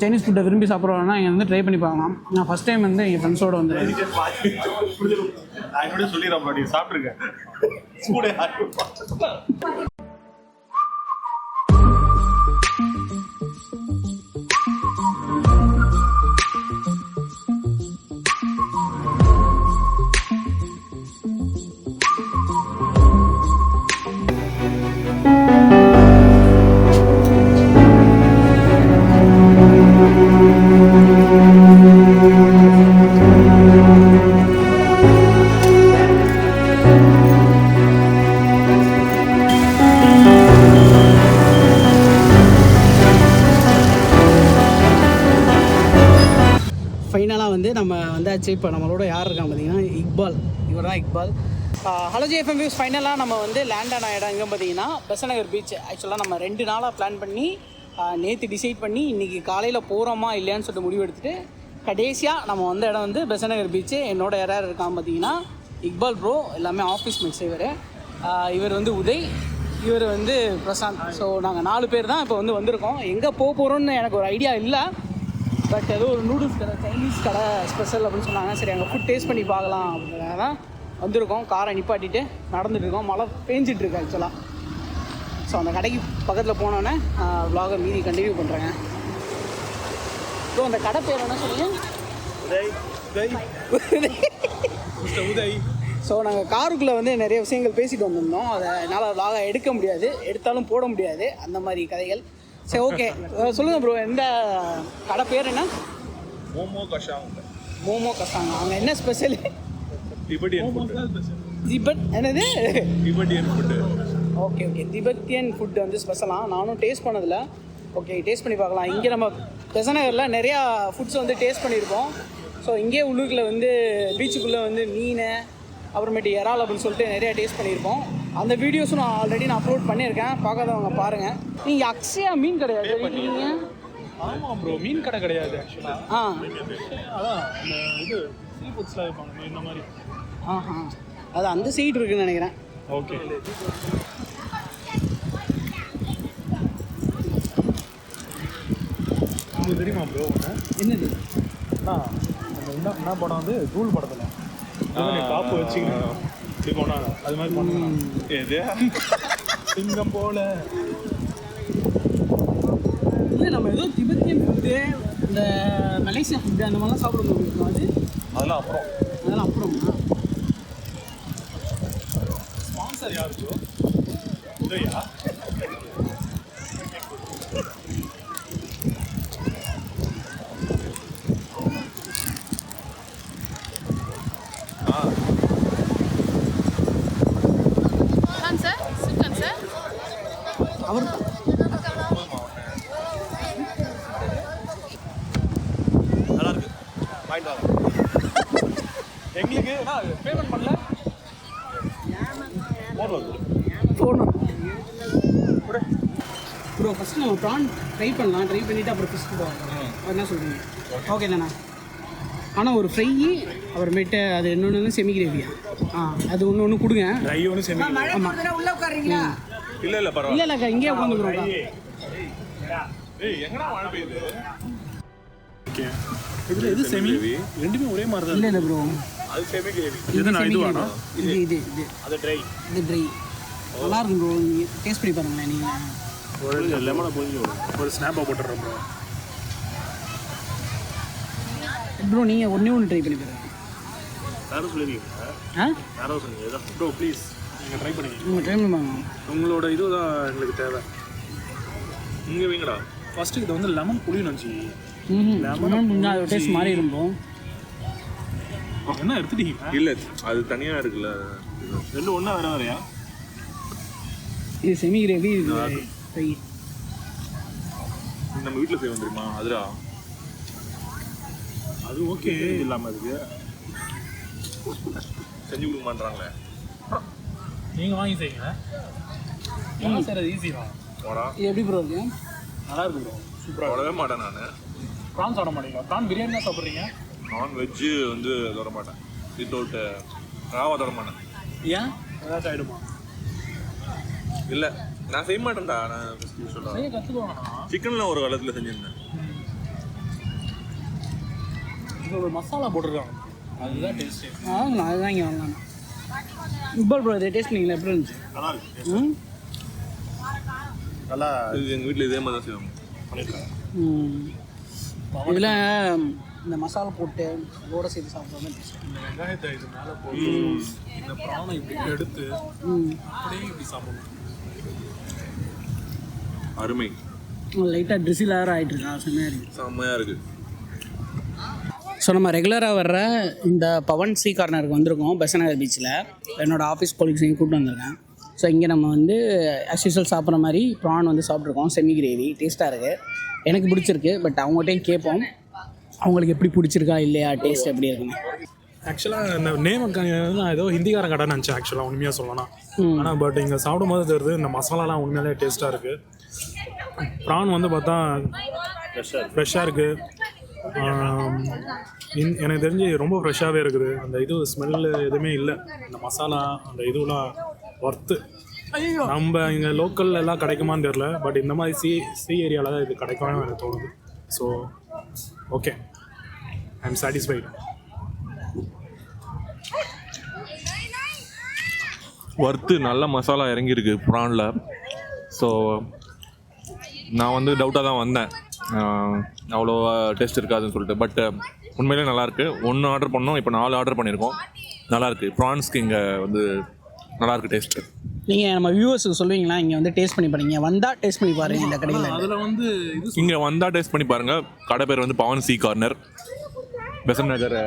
Chinese ஃபுட்டை விரும்பி சாப்பிட்றோன்னா இங்கே வந்து ட்ரை பண்ணி பார்க்கலாம். நான் ஃபஸ்ட் டைம் வந்து எங்கள் ஃப்ரெண்ட்ஸோடு வந்து சொல்லிடுறேன் சாப்பிட்ருக்கேன். ஃபைனலாக வந்து நம்ம வந்தாச்சு. இப்போ நம்மளோட யார் இருக்காங்க பார்த்தீங்கன்னா இக்பால். இவர் தான் இக்பால். Hello JFM views. ஃபைனலாக நம்ம வந்து லேண்ட் ஆன இடம் எங்கே பார்த்தீங்கன்னா பெசன்ட் நகர் பீச். ஆக்சுவலாக நம்ம 2 நாளாக பிளான் பண்ணி நேற்று டிசைட் பண்ணி இன்றைக்கி காலையில் போகிறோமா இல்லையான்னு சொல்லிட்டு முடிவு எடுத்துகிட்டு கடைசியாக நம்ம வந்த இடம் வந்து பெசன்ட் நகர் பீச்சு. என்னோட யார் இருக்காங்க பார்த்தீங்கன்னா இக்பால் ப்ரோ, எல்லாமே ஆஃபீஸ் மேட்ஸ். இவர் வந்து உதய், இவர் வந்து பிரசாந்த். ஸோ நாங்கள் 4 பேர் தான் இப்போ வந்து வந்திருக்கோம். எங்கே போகிறோன்னு எனக்கு ஒரு ஐடியா இல்லை. பட் ஏதோ ஒரு நூடுல்ஸ் கடை, சைனீஸ் கடை ஸ்பெஷல் அப்படின்னு சொன்னாங்க. சரி அங்கே ஃபுட் டேஸ்ட் பண்ணி பார்க்கலாம் அப்படிங்கிறத தான் வந்திருக்கோம். காரை நிப்பாட்டிட்டு நடந்துட்டு இருக்கோம். மழை பேஞ்சிட்ருக்கு ஆக்சுவலாக. ஸோ அந்த கடைக்கு பக்கத்தில் போனோன்னே vlog மீதி கண்டினியூ பண்ணுறேங்க. ஸோ அந்த கடை பேர் என்ன சொல்லுங்கள்? உதய். ஸோ நாங்கள் காருக்குள்ளே வந்து நிறைய விஷயங்கள் பேசிட்டு வந்திருந்தோம். அதை என்னால் vlog எடுக்க முடியாது, எடுத்தாலும் போட முடியாது, அந்த மாதிரி கதைகள். சரி ஓகே, சொல்லுங்கள் ப்ரோ, எந்த கடை பேர் என்ன? மோமோ கஷாங். மோமோ கஷாங். அவங்க என்ன ஸ்பெஷல்? Tibetan food. என்னது? Tibetan food. Okay okay, Tibetan food வந்து ஸ்பெஷலாக. நானும் டேஸ்ட் பண்ணதில்லை. ஓகே, டேஸ்ட் பண்ணி பார்க்கலாம். இங்கே நம்ம பெசன்ட் நகரில் நிறையா ஃபுட்ஸ் வந்து டேஸ்ட் பண்ணியிருக்கோம். ஸோ இங்கே உள்ளூரில் வந்து பீச்சுக்குள்ளே வந்து மீன், அப்புறமேட்டு இறால் அப்படின்னு சொல்லிட்டு நிறையா டேஸ்ட் பண்ணியிருக்கோம். அந்த வீடியோஸும் நான் ஆல்ரெடி அப்லோட் பண்ணியிருக்கேன், பார்க்காதவங்க பாருங்கள். நீங்கள் அக்ஷயா மீன் கிடையாது நீங்கள்? ஆமாம் ப்ரோ, மீன் கடை கிடையாது ஆக்சுவலாக. அதான் இந்த இது சீ ஃபுட்ஸ்லாம் இருப்பாங்க இந்த மாதிரி. அது அந்த சைடு இருக்குன்னு நினைக்கிறேன். ஓகே. உங்களுக்கு தெரியுமா ப்ரோ என்னது? என்ன படம் வந்து தூள் படத்தில் காப்பு வச்சுக்கணும் இப்படி போனாங்க, அது மாதிரி பண்ணணும். எது சிங்கம் போல இல்லை, நம்ம ஏதோ திபெத்தியன் ஃபுட்டு, இந்த மலேசியா ஃபுட்டு அந்த மாதிரிலாம் சாப்பிட முடியும். அதெல்லாம் அப்புறம் ஸ்பான்சர் யார் ப்ரோ? உதயா? அவர் நல்லா இருக்கு. எங்களுக்கு பேமெண்ட் பண்ணல. ஃபோன் ப்ரோ, ஃபஸ்ட்டு நம்ம ப்ரான் ட்ரை பண்ணலாம். ட்ரை பண்ணிவிட்டு அப்புறம் ஃபிஷ் போடுவாங்க. என்ன சொல்கிறீங்க? ஓகே தானே? ஆனால் ஒரு ஃப்ரை, அப்புறமேட்டு அது இன்னொன்று செமி கிரேவியா? அது ஒன்று கொடுங்க. ட்ரை ஒன்று செமி. ஆமாம். உள்ள உட்காருங்களா? இல்லை பரவாயில்ல. இல்லைக்கா, இங்கே உட்காந்துக்கிறோம். எங்கடா மழை பெய்யுது? ஓகே, இதில் எது செமி? ரெண்டுமே ஒரே மாதிரி தான். இல்லை ப்ரோ, அது செமி கிரேவி. இது நான் இது வேணாம். இது அது ட்ரை. இது ட்ரை. நல்லா இருக்கும் ப்ரோ, நீங்கள் டேஸ்ட் பண்ணி பாருங்களேன். நீங்கள் ஒரு லெமனை பொழிஞ்சு ஒரு ஸ்னாப்பாக போட்டுடுறோம் ப்ரோ. ப்ரோ நீங்கள் ஒன்று ட்ரை பண்ணி பாருங்கள். யாரும் சொல்லியிருக்கீங்க? யாரோ சொன்னீங்க ப்ரோ, ப்ளீஸ் நீங்கள் ட்ரை பண்ணிக்கீங்க. நீங்கள் ட்ரை பண்ணி பாருங்க. உங்களோட இதுதான் எங்களுக்கு தேவை. இங்கே வைங்கடா. ஃபஸ்ட்டு இதை வந்து லெமன் புளியும் வச்சு லெமன் அது டேஸ்ட் மாறி இருக்கும். என்ன எடுத்துட்டீங்க? இல்லை, அது தனியாக இருக்குல்ல, ரெண்டு ஒன்றா வேறையா? இது செமி கிரேவி, இது ஃப்ரை. நம்ம வீட்டில் செய்ய வந்துருமா? அதுடா அது ஓகே இல்லாமல் இருக்கு. செஞ்சு கொடுக்க மாட்டாங்களே. நீங்கள் வாங்கி செய்யுங்க. சார் அது ஈஸி தான். இது எப்படி ப்ரோ இருக்கு? நல்லா இருக்கு ப்ரோ, சூப்பராக. வரவே மாட்டேன் நான். ப்ரான்ஸ் சாப்பிட மாட்டேங்க. ப்ரான் பிரியாணி தான் சாப்பிட்றீங்க? நான்வெஜ்ஜு வந்து தொட மாட்டேன். வித்தவுட் ராவா தொட மாட்டேன். ஏன் ஏதாச்சும் ஆகிடுமா? இல்லை, நான் செய்ய மாட்டேன்டா. நான் சொல்கிறேன், கற்றுக்குவாங்கண்ணா. சிக்கனில் ஒரு காலத்தில் செஞ்சுருந்தேன். இது ஒரு மசாலா போட்டிருக்காங்க, அதுதான் டேஸ்ட்டு. வாங்கலாம், அதுதான் இங்கே வாங்கலாம். இக்பால் ப்ரோ இதை டேஸ்ட் பண்ணிங்களா, எப்படி இருந்துச்சு? நல்லா இருக்கு. நல்லா இது எங்கள் வீட்டில் இதே மாதிரி தான் செய்வாங்க, பண்ணியிருக்காங்க. இதில் இந்த மசாலா போட்டு அதோட சேர்த்து சாப்பிட்றது டேஸ்ட். இந்த வெங்காயத்தை இது மேலே போட்டு இந்த ப்ரானை இப்படி எடுத்து அப்படியே இப்படி சாப்பிடணும். அருமை, லைட்டாக ட்ரிசிலாக ஆகிட்டு இருக்கா, செம்மையாக இருக்குது. செம்மையாக இருக்குது. ஸோ நம்ம ரெகுலராக வர்ற இந்த பவன் சி கார்னருக்கு வந்திருக்கோம் பெசன்ட் நகர் பீச்சில். என்னோடய ஆஃபீஸ் கொலீக்ஸையும் கூப்பிட்டு வந்திருக்கேன். ஸோ இங்கே நம்ம வந்து ஆஸ் யூஸ்வல் சாப்பிட்ற மாதிரி ப்ரான் வந்து சாப்பிட்ருக்கோம். செமி கிரேவி டேஸ்ட்டாக இருக்குது, எனக்கு பிடிச்சிருக்கு. பட் அவங்ககிட்டையும் கேட்போம் அவங்களுக்கு எப்படி பிடிச்சிருக்கா இல்லையா, டேஸ்ட் எப்படி இருக்குன்னு. ஆக்சுவலாக இந்த நேம் நான் ஏதோ ஹிந்திக்காரன் கடை நினச்சேன் ஆக்சுவலாக, உண்மையாக சொல்லலாம். ஆனால் பட் இங்கே சாப்பிடும் போது தெரியுது இந்த மசாலாலாம் உண்மையிலே டேஸ்ட்டாக இருக்குது. ப்ரான் வந்து பார்த்தா ஃப்ரெஷ்ஷாக இருக்குது. எனக்கு தெரிஞ்சு ரொம்ப ஃப்ரெஷ்ஷாகவே இருக்குது. அந்த இது ஸ்மெல்லு எதுவுமே இல்லை. இந்த மசாலா அந்த இதுவெலாம் ஒர்த்து. நம்ம இங்கே லோக்கல் எல்லாம் கிடைக்குமான்னு தெரில, பட் இந்த மாதிரி சி ஏரியாவில் தான் இது கிடைக்கும்னு எனக்கு தோணுது. So okay, I am satisfied. Worth நல்ல மசாலா இறங்கியிருக்கு ப்ரானில். ஸோ நான் வந்து டவுட்டாக தான் வந்தேன், அவ்வளோ டேஸ்ட் இருக்காதுன்னு சொல்லிட்டு. பட் உண்மையிலே நல்லாயிருக்கு. 1 ஆர்டர் பண்ணோம், இப்போ 4 ஆர்டர் பண்ணியிருக்கோம். நல்லாயிருக்கு. ப்ரான்ஸ்க்கு இங்கே வந்து நல்லாயிருக்கு டேஸ்ட்டு. நீங்கள் நம்ம வியூவர்ஸுக்கு சொல்லுவீங்களா, இங்கே வந்து டேஸ்ட் பண்ணி பாருங்க, வந்தால் டேஸ்ட் பண்ணி பாருங்க இந்த கடையில். அதில் வந்து இங்கே வந்தால் டேஸ்ட் பண்ணி பாருங்கள். கடை பேர் வந்து பவன் சி கார்னர், பெசன்ட் நகர்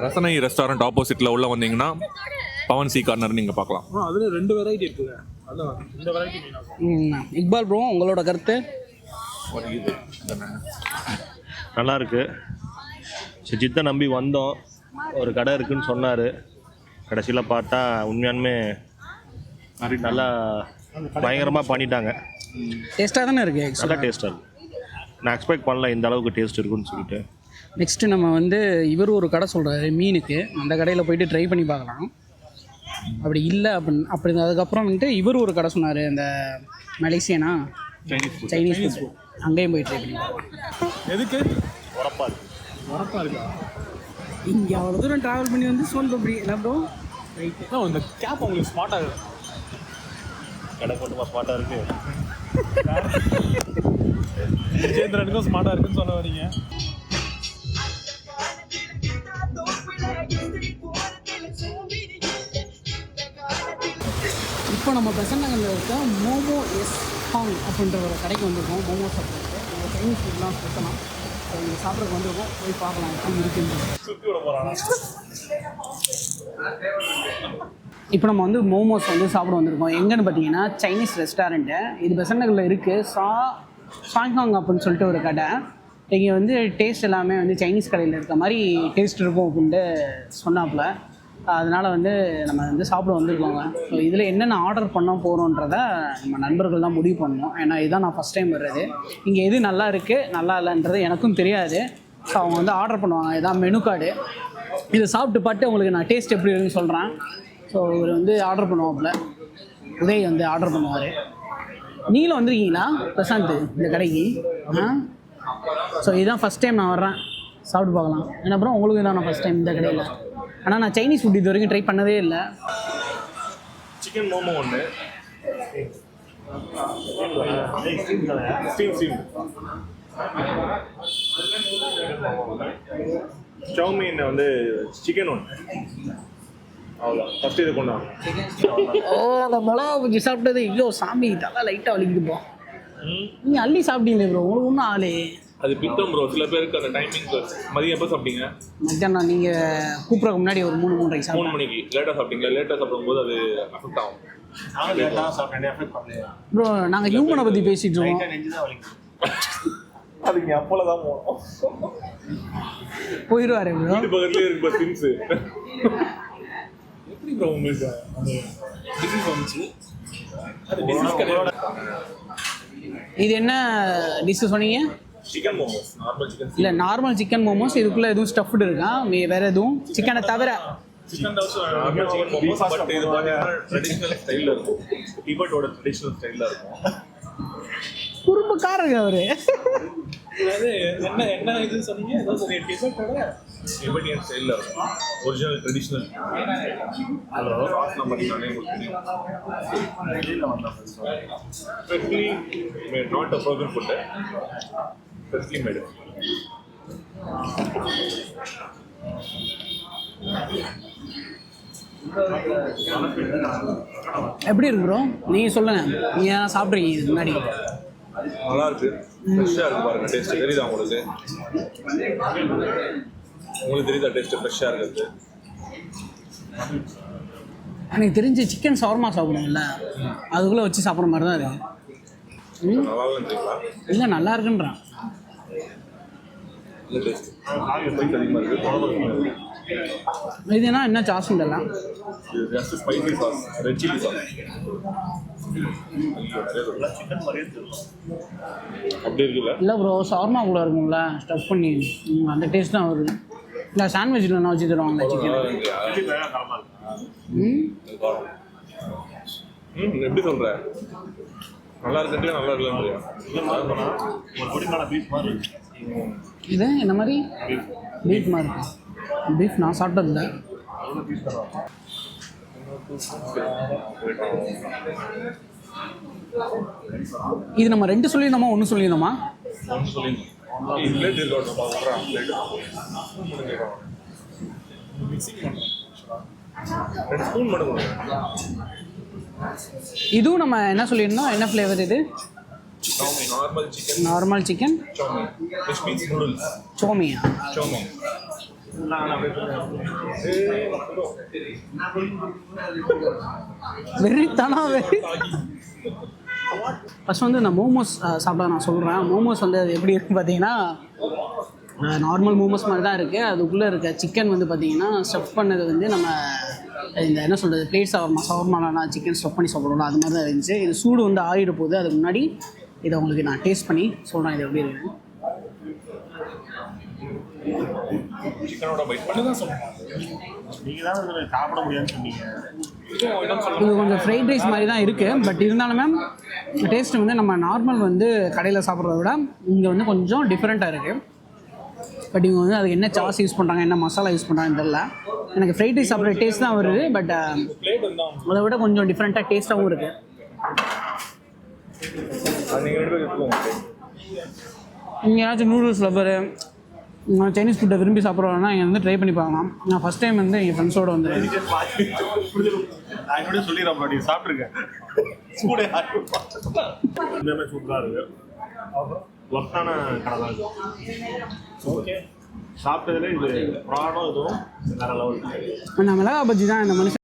ரசனை ரெஸ்டாரண்ட் ஆப்போசிட்டில் உள்ள வந்தீங்கன்னா பவன் சி கார்னர் நீங்கள் பார்க்கலாம். அதில் 2 வெரைட்டி இருக்குங்க. அதான் இந்த வெரைட்டி. இக்பால் ப்ரோ உங்களோட கருத்து? நல்லா இருக்கு. சுஜித்தை நம்பி வந்தோம், ஒரு கடை இருக்குன்னு சொன்னார். கடைசியில் பார்த்தா உண்மையானுமே நல்லா பயங்கரமாக பண்ணிட்டாங்க. டேஸ்ட்டாக தானே இருக்குது, நல்லா டேஸ்ட்டாக இருக்குது. நான் எக்ஸ்பெக்ட் பண்ணல இந்த அளவுக்கு டேஸ்ட் இருக்குன்னு சொல்லிட்டு. நெக்ஸ்ட்டு நம்ம வந்து இவர் ஒரு கடை சொல்கிறாரு மீனுக்கு, அந்த கடையில் போயிட்டு ட்ரை பண்ணி பார்க்கலாம். அப்படி இல்லை அப்படி அதுக்கப்புறம் வந்துட்டு இவர் ஒரு கடை சொன்னார், அந்த மலேசியனா சைனீஸ் ஃபுட், அங்கேயும் போய் ட்ரை பண்ணி பார்க்கலாம். எதுக்கு உரப்பாக இருக்குது. வரப்பா இருக்கா? இங்கே அவ்வளோ தூரம் ட்ராவல் பண்ணி வந்து சோன் பப்படி என்ன ப்ரோ? ரைட்டு. இந்த கேப் உங்களுக்கு ஸ்மார்ட்டாக இருக்குது. கடை போட்டுமா ஸ்மார்ட்டாக இருக்குது. விஜேந்திரனுக்கும் ஸ்மார்ட்டாக இருக்குன்னு சொல்ல வரீங்க. இப்போ நம்ம பெசன்ட் நகரில் இருக்க மோமோ எஸ் ஹாங் அப்படின்ற ஒரு கடைக்கு வந்திருக்கோம். மோமோ சாப்பிட்றது நம்ம சைனீஸ் ஃபுட்லாம் சுற்றலாம். ஸோ இங்கே சாப்பிட்றதுக்கு வந்திருக்கோம், போய் பார்க்கலாம் எப்படி இருக்குன்னு. சுற்றி விட போகிறானா? இப்போ நம்ம வந்து மோமோஸ் வந்து சாப்பிட வந்திருக்கோம். எங்கன்னு பார்த்தீங்கன்னா சைனீஸ் ரெஸ்டாரண்ட்டு, இது பெசன்ட் நகரில் இருக்குது. சாங்காங் அப்படின்னு சொல்லிட்டு ஒரு கடை. இங்கே வந்து டேஸ்ட் எல்லாமே வந்து சைனீஸ் கடையில் இருக்க மாதிரி டேஸ்ட் இருக்கும் அப்படின்ட்டு சொன்னாப்புல. அதனால் வந்து நம்ம வந்து சாப்பிட வந்திருக்கோங்க. ஸோ இதில் என்னென்ன ஆர்டர் பண்ண போகிறோன்றத நம்ம நண்பர்கள் தான் முடிவு பண்ணணும். ஏன்னா இதுதான் நான் ஃபஸ்ட் டைம் வர்றது. இங்கே எது நல்லா இருக்குது நல்லா இல்லைன்றது எனக்கும் தெரியாது. ஸோ அவங்க வந்து ஆர்டர் பண்ணுவாங்க, இதான் மெனு கார்டு. இதை சாப்பிட்டு பார்த்து உங்களுக்கு நான் டேஸ்ட் எப்படி இருக்குன்னு சொல்கிறேன். ஸோ இவர் வந்து ஆர்டர் பண்ணுவாப்புல, உதய் வந்து ஆர்டர் பண்ணுவார். நீங்களும் வந்துருக்கீங்களா பிரசாந்த் இந்த கடைக்கு? ஸோ இதுதான் ஃபஸ்ட் டைம் நான் வர்றேன், சாப்பிட்டு பார்க்கலாம். என்ன அப்புறம் உங்களுக்கு தான் நான் ஃபஸ்ட் டைம் இந்த கடையில். ஆனால் நான் சைனீஸ் ஃபுட் இது வரைக்கும் ட்ரை பண்ணதே இல்லை. சிக்கன் மோமோ ஒன்று, சௌமீன் வந்து சிக்கன் ஒன்று, அவ்வளோ. ஃபஸ்ட்டு இது கொண்டாங்க. அந்த மிளகா கொஞ்சம் சாப்பிட்டது ஐயோ சாமி தலை லைட்டாக வலிக்குதுப்பா. நீங்கள் அள்ளி சாப்பிட்டீங்களே ப்ரோ, உங்களுக்கு ஒன்றும் ஆளே. அது பித்தம் ப்ரோ, சில பேருக்கு அந்த டைமிங். மதியம் எப்போ சாப்பிட்டீங்க? மத்தியானம் நீங்கள் கூப்பிட்றதுக்கு முன்னாடி ஒரு 3-3 3 மணிக்கு லேட்டாக சாப்பிட்டீங்க. லேட்டாக சாப்பிடும்போது அது அஃபெக்ட் ஆகும். நாங்கள் லேட்டாக சாப்பிட்டேன், அஃபெக்ட் பண்ணலையா ப்ரோ? நாங்கள் ஹியூமனை பற்றி பேசிகிட்டு இருக்கோம். நெஞ்சு தான் வலிக்கும். அது இங்கே அப்போல தான் போகணும். போயிடுவாரு ப்ரோ. வீட்டு பக்கத்துலேயே இருக்கு பஸ் திங்ஸு. எப்படி ப்ரோ உங்களுக்கு அந்த டிசீஸ் வந்துச்சு? அது டிசீஸ் கிடையாது. இது என்ன டிஷ்ஷு சொன்னீங்க? Chicken momos, normal chicken. இல்லை நார்மல் சிக்கன் மோமோஸ். இதுக்குள்ளே எதுவும் ஸ்டஃப்டு இருக்கா வேறு எதுவும்? சிக்கனை தவிர chicken dosa normal chicken momos. But இது பார்த்தீங்கன்னா ட்ரெடிஷ்னல் ஸ்டைலில் இருக்கும். டிபெட்டோட ட்ரெடிஷ்னல் ஸ்டைலில் இருக்கும். குறும்புக்காரங்க அவரு. அது என்ன இது சொன்னீங்க? ஏதோ சொன்னீங்க டிஷர்ட்டோட டிபெட்டியன் ஸ்டைலில் இருக்கும், original traditional. Hello, sauce number நானே கொடுத்துருக்கேன். Freshly made, not a frozen food, freshly made. எப்படி இருக்கு ப்ரோ? நீங்கள் சொல்லுங்கள், நீங்கள் சாப்பிட்றீங்க இதுக்கு முன்னாடி. நல்லா இருக்கு, ஃப்ரெஷ்ஷாக இருக்கு பாருங்க. டேஸ்ட் தெரியுதா உங்களுக்கு? உங்களுக்கு தெரியுதா டேஸ்ட் ஃப்ரெஷ்ஷாக இருக்கிறது? எனக்கு தெரிஞ்சு சிக்கன் ஷவர்மா சாப்பிடுவோம்ல, அதுக்குள்ளே வச்சு சாப்பிட்ற மாதிரி தான் இருக்கு. நல்லா இல்லைங்களா? இல்லை, நல்லா இருக்குன்றான். இந்த டேஸ்ட் ஸ்பைஸ் அதிகமாக இருக்குது, குழம்பு அதிகமாக இருக்குது. இது என்ன சாஸ்ன்னு தெரியல. இது just spicy sauce, red chilli sauce. அப்படி இருக்குல்ல? இல்லை ப்ரோ, ஷவர்மா கூட இருக்கும்ல ஸ்டஃப் பண்ணி, அந்த டேஸ்ட் தான் வருது. இல்லை சாண்ட்விச்சில் என்ன வச்சு தருவாங்களே சிக்கன். எப்படி சொல்ற? நல்லா இருக்குன்றியா நல்லா இருக்கலன்றியா? இது என்ன மாதிரி பீஃப் மாதிரி இருக்கும். பீஃப் நான் சாப்பிட்டதில்ல. இது நம்ம 2 சொல்லியிருந்தோமா 1 சொல்லியிருந்தோமா? ஒன்று சொல்லிங்க. பிளேட் இருக்கோம், நம்ம சொல்கிறேன் பிளேட். மிக்சிங் பண்ணுறோம், 2 ஸ்பூன் மட்டும் கொடுங்க. இதுவும் நம்ம என்ன சொல்லியிருந்தோம்? என்ன ஃப்ளேவர் இது? Chowmein, normal chicken. Normal chicken chowmein, which means noodles. சோமியா? சௌமி. வெறித்தானா வெறி. ஃபஸ்ட் வந்து இந்த மோமோஸ் சாப்பிட நான் சொல்கிறேன். மோமோஸ் வந்து அது எப்படி இருக்குன்னு பார்த்தீங்கன்னா, நார்மல் மோமோஸ் மாதிரி தான் இருக்குது. அதுக்குள்ளே இருக்க சிக்கன் வந்து பார்த்தீங்கன்னா ஸ்டஃப் பண்ணது வந்து நம்ம இந்த என்ன சொல்கிறது, பிளேட் ஷவர்மாலாம் சிக்கன் ஸ்டஃப் பண்ணி சாப்பிடுவோம்ல, அது மாதிரி தான் இருந்துச்சு. இது சூடு வந்து ஆறிட போகுது. அதுக்கு முன்னாடி இதை உங்களுக்கு நான் டேஸ்ட் பண்ணி சொல்கிறேன் இது எப்படி இருக்குது. சிக்கனோட பைட் பண்ணி தான் சொன்னேன். நீங்கள் தான் இதில் சாப்பிட முடியாதுன்னு சொன்னீங்க. இது கொஞ்சம் ஃப்ரைட் ரைஸ் மாதிரி தான் இருக்குது. பட் இருந்தாலும் மேம் டேஸ்ட்டு வந்து நம்ம நார்மல் வந்து கடையில் சாப்பிட்றத விட இங்கே வந்து கொஞ்சம் டிஃப்ரெண்ட்டாக இருக்குது. பட் இவங்க வந்து அதுக்கு என்ன சாஸ் யூஸ் பண்ணுறாங்க, என்ன மசாலா யூஸ் பண்ணுறாங்கன்னு தெரியல. எனக்கு ஃப்ரைட் ரைஸ் சாப்பிட்ற டேஸ்ட் தான் வருது. பட் அதை விட கொஞ்சம் டிஃப்ரெண்ட்டாக டேஸ்ட்டாகவும் இருக்குது. நீங்கள் ஏதாச்சும் நூடுல்ஸ் லவ்வரு, சைனீஸ் ஃபுட்டை விரும்பி சாப்பிட்றோன்னா இங்கே வந்து ட்ரை பண்ணி பார்க்கலாம். நான் ஃபஸ்ட் டைம் வந்து எங்கள் ஃப்ரெண்ட்ஸோடு வந்து நான் என்னோட சொல்லிடுறேன் ப்ரோ, நீங்கள் சாப்பிட்ருங்க. எல்லாமே சூப்பராக இருக்குது. ஒர்த்தான கடை தான் இது. ஓகே, சாப்பிட்டதுல இது ப்ராடும் இதுவும் வேறு லெவல். நான் மிளகா பஜ்ஜி தான் இந்த மனுஷன்